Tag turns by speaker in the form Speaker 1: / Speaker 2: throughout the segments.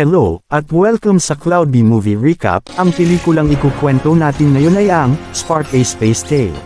Speaker 1: Hello, at welcome sa Cloud B Movie Recap. Ang pelikulang ikukwento natin ngayon ay ang Spark a Space Tale.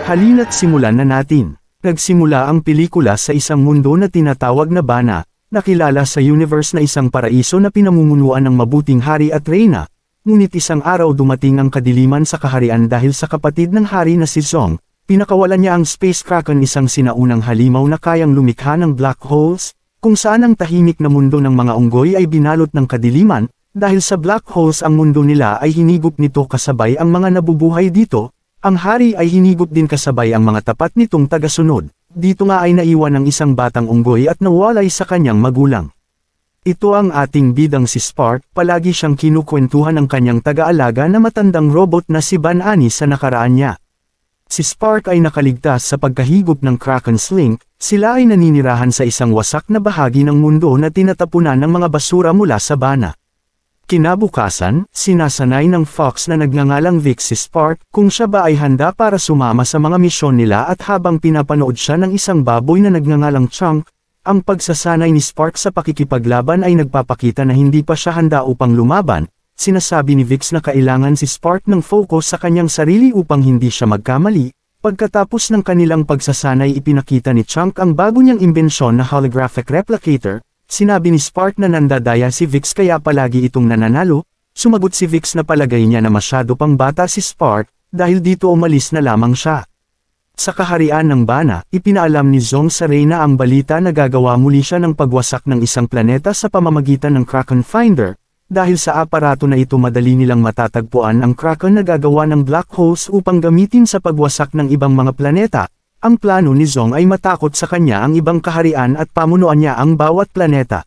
Speaker 1: Halina't simulan na natin. Nagsimula ang pelikula sa isang mundo na tinatawag na Bana, nakilala sa universe na isang paraiso na pinamumunuan ng mabuting hari at reyna. Ngunit isang araw dumating ang kadiliman sa kaharian dahil sa kapatid ng hari na si Zong. Pinakawalan niya ang Space Kraken, isang sinaunang halimaw na kayang lumikha ng black holes, kung saan ang tahimik na mundo ng mga unggoy ay binalot ng kadiliman. Dahil sa black holes ang mundo nila ay hinigop nito kasabay ang mga nabubuhay dito. Ang hari ay hinigop din kasabay ang mga tapat nitong tagasunod. Dito nga ay naiwan ang isang batang unggoy at nawalay sa kanyang magulang. Ito ang ating bidang si Spark. Palagi siyang kinukwentuhan ng kanyang taga-alaga na matandang robot na si Ban-Ani sa nakaraan niya. Si Spark ay nakaligtas sa pagkahigop ng Kraken's Link. Sila ay naninirahan sa isang wasak na bahagi ng mundo na tinatapunan ng mga basura mula sa Bana. Kinabukasan, sinasanay ng Fox na nagngangalang Vic si Spark kung siya ba ay handa para sumama sa mga misyon nila, at habang pinapanood siya ng isang baboy na nagngangalang Chunk, ang pagsasanay ni Spark sa pakikipaglaban ay nagpapakita na hindi pa siya handa upang lumaban. Sinasabi ni Vix na kailangan si Spark ng focus sa kanyang sarili upang hindi siya magkamali. Pagkatapos ng kanilang pagsasanay, ipinakita ni Chunk ang bago niyang imbensyon na holographic replicator. Sinabi ni Spark na nandadaya si Vix kaya palagi itong nananalo. Sumagot si Vix na palagay niya na masyado pang bata si Spark, dahil dito umalis na lamang siya. Sa kaharian ng Bana, ipinaalam ni Zong sa reyna ang balita na gagawa muli siya ng pagwasak ng isang planeta sa pamamagitan ng Kraken Finder. Dahil sa aparato na ito madali nilang matatagpuan ang Kraken na gagawa ng black holes upang gamitin sa pagwasak ng ibang mga planeta. Ang plano ni Zong ay matakot sa kanya ang ibang kaharian at pamunuan niya ang bawat planeta.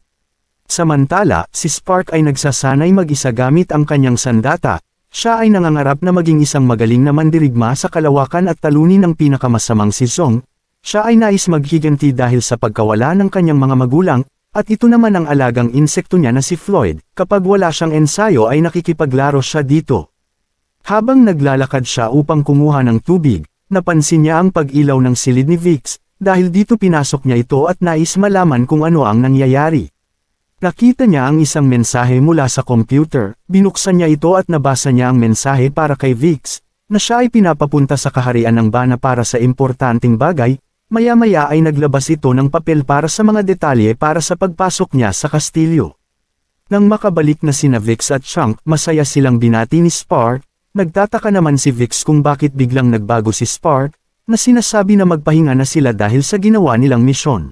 Speaker 1: Samantala, si Spark ay nagsasanay mag-isa gamit ang kanyang sandata. Siya ay nangangarap na maging isang magaling na mandirigma sa kalawakan at talunin ang pinakamasamang si Zong. Siya ay nais maghiganti dahil sa pagkawala ng kanyang mga magulang. At ito naman ang alagang insekto niya na si Floyd. Kapag wala siyang ensayo ay nakikipaglaro siya dito. Habang naglalakad siya upang kumuha ng tubig, napansin niya ang pag-ilaw ng silid ni Vix. Dahil dito pinasok niya ito at nais malaman kung ano ang nangyayari. Nakita niya ang isang mensahe mula sa computer. Binuksan niya ito at nabasa niya ang mensahe para kay Vix, na siya ay pinapapunta sa kaharian ng Bana para sa importanteng bagay. Maya-maya ay naglabas ito ng papel para sa mga detalye para sa pagpasok niya sa kastilyo. Nang makabalik na sina Vix at Chunk, masaya silang binati ni Spark. Nagtataka naman si Vix kung bakit biglang nagbago si Spark, na sinasabi na magpahinga na sila dahil sa ginawa nilang misyon.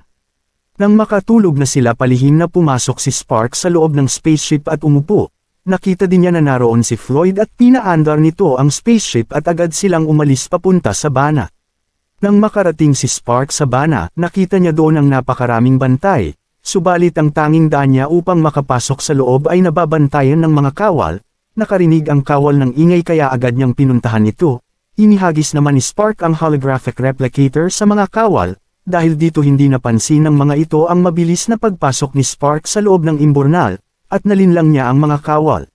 Speaker 1: Nang makatulog na sila, palihim na pumasok si Spark sa loob ng spaceship at umupo. Nakita din niya na naroon si Floyd at pinaandar nito ang spaceship at agad silang umalis papunta sa Bana. Nang makarating si Spark sa Bana, nakita niya doon ang napakaraming bantay, subalit ang tanging daan niya upang makapasok sa loob ay nababantayan ng mga kawal. Nakarinig ang kawal ng ingay kaya agad niyang pinuntahan ito. Inihagis naman ni Spark ang holographic replicator sa mga kawal, dahil dito hindi napansin ng mga ito ang mabilis na pagpasok ni Spark sa loob ng imburnal, at nalinlang niya ang mga kawal.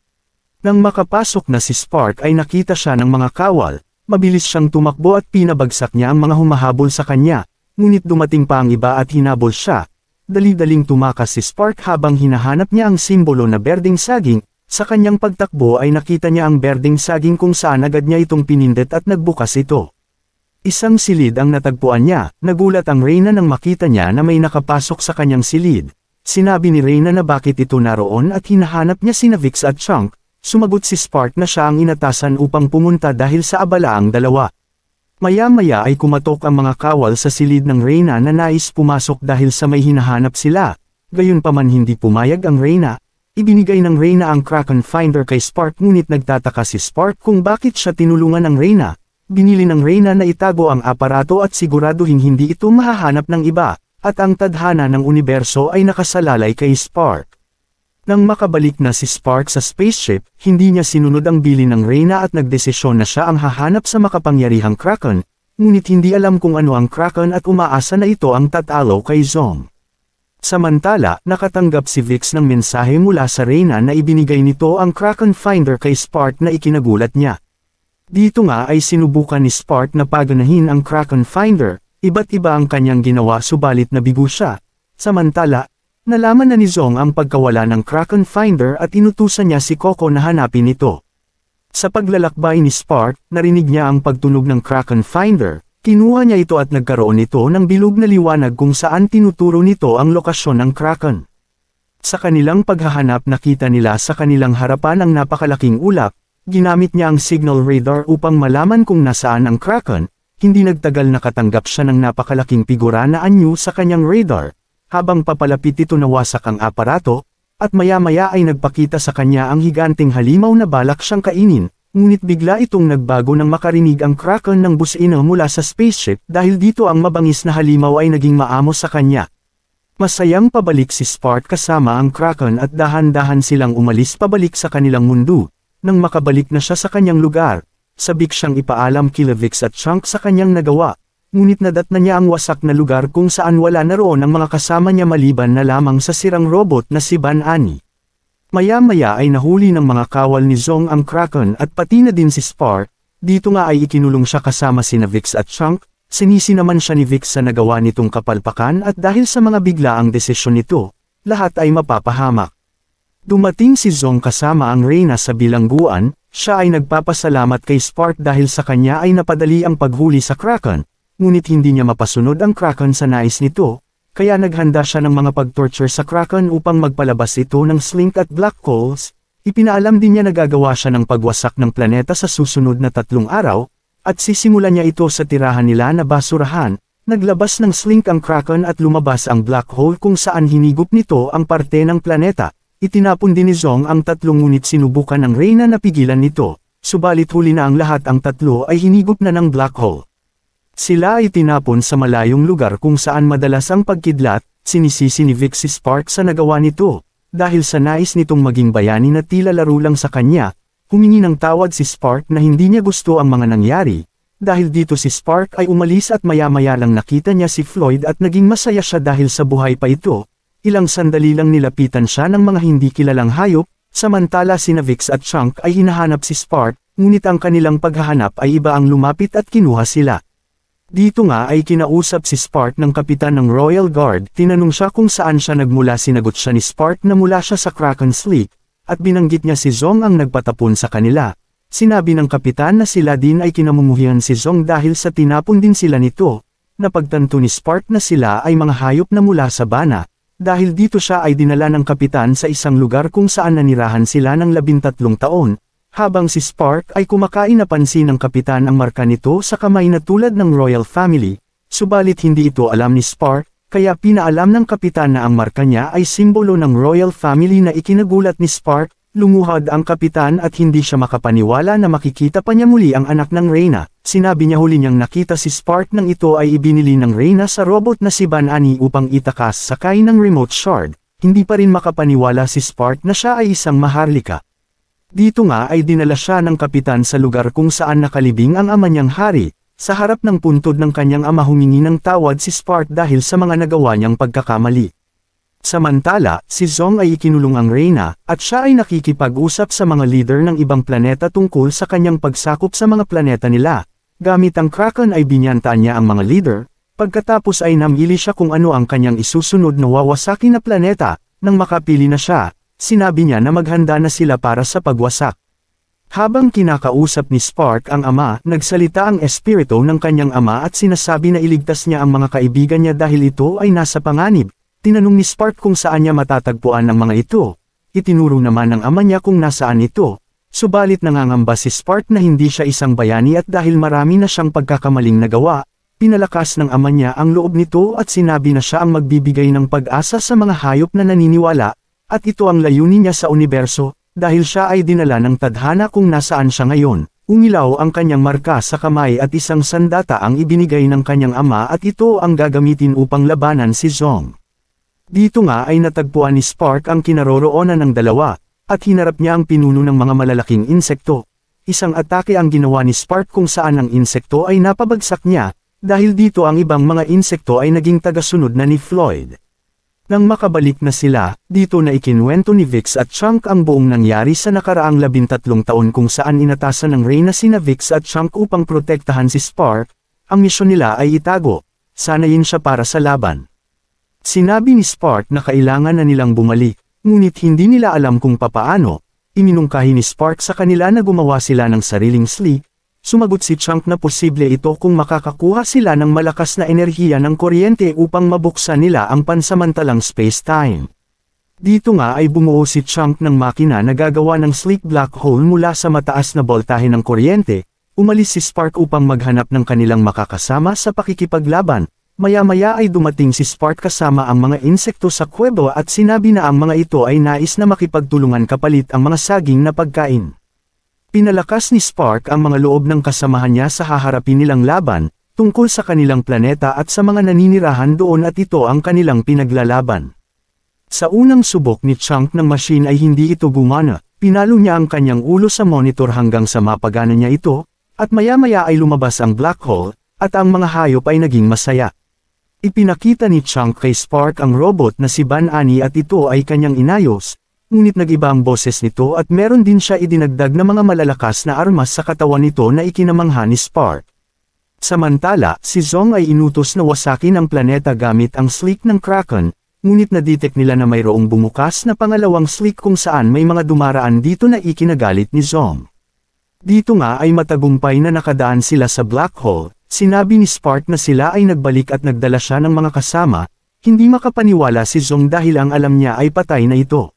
Speaker 1: Nang makapasok na si Spark ay nakita siya ng mga kawal. Mabilis siyang tumakbo at pinabagsak niya ang mga humahabol sa kanya, ngunit dumating pa ang iba at hinabol siya. Dali-daling tumakas si Spark habang hinahanap niya ang simbolo na berdeng saging. Sa kanyang pagtakbo ay nakita niya ang berdeng saging kung saan agad niya itong pinindet at nagbukas ito. Isang silid ang natagpuan niya. Nagulat ang reyna nang makita niya na may nakapasok sa kanyang silid. Sinabi ni reyna na bakit ito naroon at hinahanap niya sina Vix at Chunk. Sumagot si Spark na siya ang inatasan upang pumunta dahil sa abala ang dalawa. Maya-maya ay kumatok ang mga kawal sa silid ng reyna na nais pumasok dahil sa may hinahanap sila. Gayunpaman hindi pumayag ang reyna. Ibinigay ng reyna ang Kraken Finder kay Spark, ngunit nagtataka si Spark kung bakit siya tinulungan ng reyna. Binili ng reyna na itago ang aparato at siguraduhin hindi ito mahahanap ng iba, at ang tadhana ng universo ay nakasalalay kay Spark. Nang makabalik na si Spark sa spaceship, hindi niya sinunod ang bilin ng reyna at nagdesisyon na siya ang hahanap sa makapangyarihang Kraken, ngunit hindi alam kung ano ang Kraken at umaasa na ito ang tatalo kay Zong. Samantala, nakatanggap si Vix ng mensahe mula sa reyna na ibinigay nito ang Kraken Finder kay Spark na ikinagulat niya. Dito nga ay sinubukan ni Spark na paganahin ang Kraken Finder. Iba't iba ang kanyang ginawa subalit nabigo siya. Samantala, Nalaman na ni Zong ang pagkawala ng Kraken Finder at inutusan niya si Coco na hanapin ito. Sa paglalakbay ni Spark, narinig niya ang pagtunog ng Kraken Finder, kinuha niya ito at nagkaroon nito ng bilog na liwanag kung saan tinuturo nito ang lokasyon ng Kraken. Sa kanilang paghahanap nakita nila sa kanilang harapan ang napakalaking ulap, ginamit niya ang signal radar upang malaman kung nasaan ang Kraken, hindi nagtagal nakatanggap siya ng napakalaking figura na anyo sa kanyang radar. Habang papalapit ito nawasak ang aparato, at maya-maya ay nagpakita sa kanya ang higanteng halimaw na balak siyang kainin, ngunit bigla itong nagbago nang makarinig ang Kraken ng busina mula sa spaceship dahil dito ang mabangis na halimaw ay naging maamo sa kanya. Masayang pabalik si Spark kasama ang Kraken at dahan-dahan silang umalis pabalik sa kanilang mundo. Nang makabalik na siya sa kanyang lugar, sabik siyang ipaalam kila Vix at Chunk sa kanyang nagawa. Ngunit nadatna niya ang wasak na lugar kung saan wala na roon ang mga kasama niya maliban na lamang sa sirang robot na si Ban-Ani. Maya-maya ay nahuli ng mga kawal ni Zong ang Kraken at pati na din si Spark, dito nga ay ikinulong siya kasama sina Vix at Chunk, sinisi naman siya ni Vix sa nagawa nitong kapalpakan at dahil sa mga biglaang desisyon nito, lahat ay mapapahamak. Dumating si Zong kasama ang Reyna sa bilangguan, siya ay nagpapasalamat kay Spark dahil sa kanya ay napadali ang paghuli sa Kraken. Ngunit hindi niya mapasunod ang Kraken sa nais nito, kaya naghanda siya ng mga pag-torture sa Kraken upang magpalabas ito ng slink at black holes. Ipinaalam din niya na gagawa siya ng pagwasak ng planeta sa susunod na 3 araw, at sisimulan niya ito sa tirahan nila na basurahan. Naglabas ng slink ang Kraken at lumabas ang black hole kung saan hinigop nito ang parte ng planeta. Itinapon din ni Zong ang 3 ngunit sinubukan ng Reyna na pigilan nito, subalit huli na ang lahat ang 3 ay hinigop na ng black hole. Sila ay tinapon sa malayong lugar kung saan madalas ang pagkidlat, sinisisi ni Vix si Spark sa nagawa nito, dahil sa nais nitong maging bayani na tila laro lang sa kanya, humingi ng tawad si Spark na hindi niya gusto ang mga nangyari, dahil dito si Spark ay umalis at maya-maya lang nakita niya si Floyd at naging masaya siya dahil sa buhay pa ito, ilang sandali lang nilapitan siya ng mga hindi kilalang hayop, samantala sina Vix at Chunk ay hinahanap si Spark, ngunit ang kanilang paghahanap ay iba ang lumapit at kinuha sila. Dito nga ay kinausap si Spark ng kapitan ng Royal Guard, tinanong siya kung saan siya nagmula, sinagot siya ni Spark na mula siya sa Kraken Sleep, at binanggit niya si Zong ang nagpatapon sa kanila. Sinabi ng kapitan na sila din ay kinamumuhian si Zong dahil sa tinapon din sila nito, napagtanto ni Spark na sila ay mga hayop na mula sa bana, dahil dito siya ay dinala ng kapitan sa isang lugar kung saan nanirahan sila ng 13 taon. Habang si Spark ay kumakain napansin ng kapitan ang marka nito sa kamay na tulad ng royal family, subalit hindi ito alam ni Spark, kaya pinaalam ng kapitan na ang marka niya ay simbolo ng royal family na ikinagulat ni Spark, lumuhad ang kapitan at hindi siya makapaniwala na makikita pa niya muli ang anak ng Reyna. Sinabi niya huli niyang nakita si Spark nang ito ay ibinili ng Reyna sa robot na si Ban-Ani upang itakas sakay ng remote shard, hindi pa rin makapaniwala si Spark na siya ay isang maharlika. Dito nga ay dinala siya ng kapitan sa lugar kung saan nakalibing ang ama niyang hari, sa harap ng puntod ng kanyang ama humingi ng tawad si Spark dahil sa mga nagawa niyang pagkakamali. Samantala, si Zong ay ikinulong ang Reyna, at siya ay nakikipag-usap sa mga leader ng ibang planeta tungkol sa kanyang pagsakop sa mga planeta nila. Gamit ang Kraken ay binyantaan niya ang mga leader, pagkatapos ay namili siya kung ano ang kanyang isusunod na wawasakin na planeta. Nang makapili na siya, sinabi niya na maghanda na sila para sa pagwasak. Habang kinakausap ni Spark ang ama, nagsalita ang espiritu ng kanyang ama at sinasabi na iligtas niya ang mga kaibigan niya dahil ito ay nasa panganib. Tinanong ni Spark kung saan niya matatagpuan ang mga ito. Itinuro naman ng ama niya kung nasaan ito. Subalit nangangamba si Spark na hindi siya isang bayani at dahil marami na siyang pagkakamaling nagawa, pinalakas ng ama niya ang loob nito at sinabi na siya ang magbibigay ng pag-asa sa mga hayop na naniniwala. At ito ang layunin niya sa universo, dahil siya ay dinala ng tadhana kung nasaan siya ngayon. Umilaw ang kanyang marka sa kamay at isang sandata ang ibinigay ng kanyang ama at ito ang gagamitin upang labanan si Zong. Dito nga ay natagpuan ni Spark ang kinaroroonan ng dalawa, at hinarap niya ang pinuno ng mga malalaking insekto. Isang atake ang ginawa ni Spark kung saan ang insekto ay napabagsak niya, dahil dito ang ibang mga insekto ay naging tagasunod na ni Floyd. Nang makabalik na sila, dito na ikinuwento ni Vix at Chunk ang buong nangyari sa nakaraang 13 taon kung saan inatasan ng Reyna sina Vix at Chunk upang protektahan si Spark. Ang misyon nila ay itago, sanayin siya para sa laban. Sinabi ni Spark na kailangan na nilang bumalik, ngunit hindi nila alam kung papaano. Iminungkahi ni Spark sa kanila na gumawa sila ng sariling sleek. Sumagot si Chunk na posible ito kung makakakuha sila ng malakas na enerhiya ng kuryente upang mabuksan nila ang pansamantalang space-time. Dito nga ay bumuo si Chunk ng makina na gagawa ng sleek black hole mula sa mataas na boltahe ng kuryente. Umalis si Spark upang maghanap ng kanilang makakasama sa pakikipaglaban. Maya-maya ay dumating si Spark kasama ang mga insekto sa kuwebo at sinabi na ang mga ito ay nais na makipagtulungan kapalit ang mga saging na pagkain. Pinalakas ni Spark ang mga loob ng kasamahan niya sa haharapin nilang laban, tungkol sa kanilang planeta at sa mga naninirahan doon at ito ang kanilang pinaglalaban. Sa unang subok ni Chunk ng machine ay hindi ito gumana, pinalo niya ang kanyang ulo sa monitor hanggang sa mapagana niya ito, at maya-maya ay lumabas ang black hole, at ang mga hayop ay naging masaya. Ipinakita ni Chunk kay Spark ang robot na si Ban-Ani at ito ay kanyang inayos, ngunit nag-iba ang boses nito at meron din siya idinagdag na mga malalakas na armas sa katawan nito na ikinamangha ni Spark. Samantala, si Zong ay inutos na wasakin ang planeta gamit ang sleek ng Kraken, ngunit na-detect nila na mayroong bumukas na pangalawang sleek kung saan may mga dumaraan dito na ikinagalit ni Zong. Dito nga ay matagumpay na nakadaan sila sa black hole. Sinabi ni Spark na sila ay nagbalik at nagdala siya ng mga kasama, hindi makapaniwala si Zong dahil ang alam niya ay patay na ito.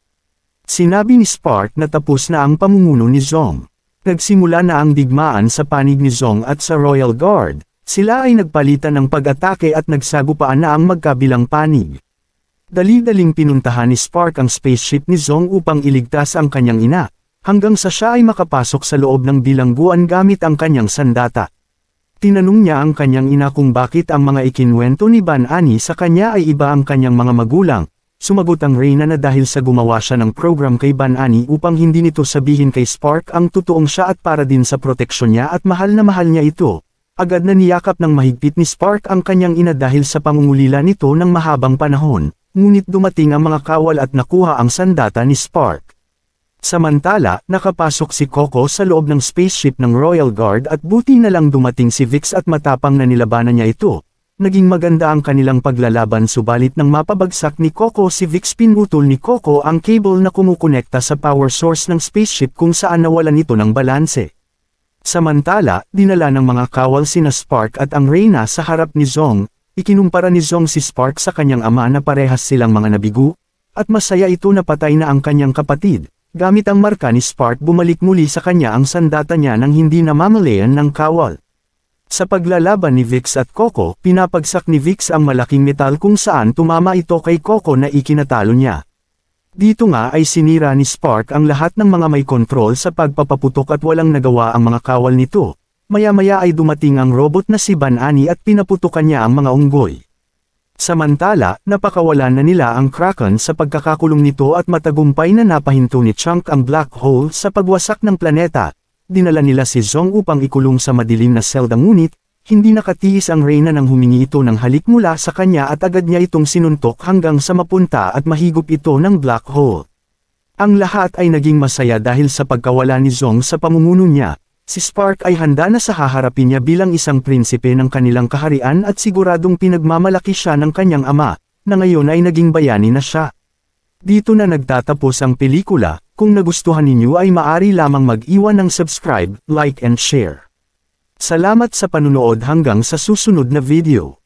Speaker 1: Sinabi ni Spark na tapos na ang pamumuno ni Zong. Nagsimula na ang digmaan sa panig ni Zong at sa Royal Guard, sila ay nagpalitan ng pag-atake at nagsagupaan na ang magkabilang panig. Dali-daling pinuntahan ni Spark ang spaceship ni Zong upang iligtas ang kanyang ina, hanggang sa siya ay makapasok sa loob ng bilangguan gamit ang kanyang sandata. Tinanong niya ang kanyang ina kung bakit ang mga ikinwento ni Ban-Ani sa kanya ay iba ang kanyang mga magulang. Sumagot ang Reyna na dahil sa gumawa siya ng program kay Ban-Ani upang hindi nito sabihin kay Spark ang totoong siya at para din sa proteksyon niya at mahal na mahal niya ito. Agad na niyakap ng mahigpit ni Spark ang kanyang ina dahil sa pangungulila nito ng mahabang panahon, ngunit dumating ang mga kawal at nakuha ang sandata ni Spark. Samantala, nakapasok si Coco sa loob ng spaceship ng Royal Guard at buti na lang dumating si Vix at matapang na nilabanan niya ito. Naging maganda ang kanilang paglalaban subalit nang mapabagsak ni Coco si Vix pinutol ni Coco ang cable na kumukonekta sa power source ng spaceship kung saan nawalan ito ng balanse. Samantala, dinala ng mga kawal sina Spark at ang Reyna sa harap ni Zong, ikinumpara ni Zong si Spark sa kanyang ama na parehas silang mga nabigo, at masaya ito na patay na ang kanyang kapatid. Gamit ang marka ni Spark bumalik muli sa kanya ang sandata niya nang hindi namamalayan ng kawal. Sa paglalaban ni Vix at Coco, pinapagsak ni Vix ang malaking metal kung saan tumama ito kay Coco na ikinatalo niya. Dito nga ay sinira ni Spark ang lahat ng mga may kontrol sa pagpapaputok at walang nagawa ang mga kawal nito. Maya-maya ay dumating ang robot na si Ban-Ani at pinaputukan niya ang mga unggoy. Samantala, napakawalan na nila ang Kraken sa pagkakakulong nito at matagumpay na napahinto ni Chunk ang black hole sa pagwasak ng planeta. Dinala nila si Zong upang ikulong sa madilim na selda ngunit, hindi nakatiis ang Reyna nang humingi ito ng halik mula sa kanya at agad niya itong sinuntok hanggang sa mapunta at mahigop ito ng black hole. Ang lahat ay naging masaya dahil sa pagkawala ni Zong sa pamumuno niya. Si Spark ay handa na sa haharapin niya bilang isang prinsipe ng kanilang kaharian at siguradong pinagmamalaki siya ng kanyang ama, na ngayon ay naging bayani na siya. Dito na nagtatapos ang pelikula. Kung nagustuhan ninyo ay maaari lamang mag-iwan ng subscribe, like and share. Salamat sa panunood hanggang sa susunod na video.